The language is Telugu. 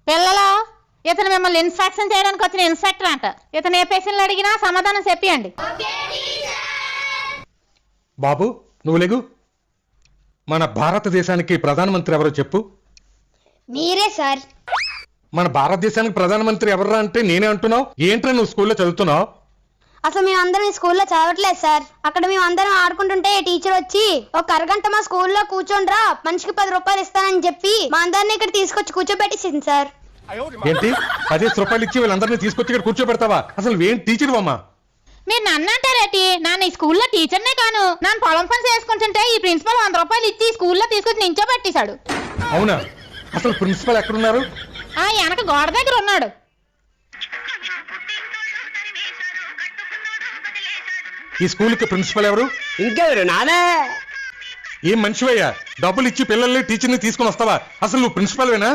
పిల్లలు, ఇతను మిమ్మల్ని ఇన్స్ట్రక్షన్ చేయడానికి వచ్చిన ఇన్స్ట్రక్టర్ అంట. ఇతను ఏ పేషెంట్లు అడిగినా సమాధానం చెప్పండి. బాబు నువ్వు లేగు. మన భారతదేశానికి ప్రధానమంత్రి ఎవరో చెప్పు. మీరే సార్. మన భారతదేశానికి ప్రధానమంత్రి ఎవర్రా అంటే నేనే అంటున్నావు. ఏంట్రా నువ్వు స్కూల్లో చదువుతున్నావు? అసలు మేమందరం ఈ స్కూల్లో చదవట్లేదు సార్. అక్కడ మేమందరం ఆడుకుంటుంటే టీచర్ వచ్చి ఒక అరగంట మా స్కూల్లో కూర్చోండ్రా, మనిషికి 10 రూపాయలు ఇస్తానని చెప్పి మా అందరినీ ఇక్కడ తీసుకొచ్చి కూర్చోబెట్టేసింది సార్. ఏంటి 10 రూపాయలు ఇచ్చి వీళ్ళందరినీ తీసుకొచ్చి ఇక్కడ కూర్చోబెడతావా? అసలు ఏం టీచర్ అమ్మా? మీరు నన్ను అంటారేటి? నన్ను ఈ స్కూల్లో టీచర్నే కాను. నన్ను పొలం పని చేసుకుంటుంటే ఈ ప్రిన్సిపల్ 100 రూపాయలు ఇచ్చి ఈ స్కూల్లో తీసుకొచ్చి నించోబెట్టేశాడు. అవునా? అసలు ప్రిన్సిపల్ ఎక్కడున్నారు? ఆ వెనక గోడ దగ్గర ఉన్నాడు. ఈ స్కూల్కి ప్రిన్సిపల్ ఎవరు? ఇంకెవరు? నానే. ఏం మనిషివయ్యా, డబ్బులు ఇచ్చి పిల్లల్ని టీచర్ని తీసుకుని వస్తావా? అసలు నువ్వు ప్రిన్సిపల్వేనా?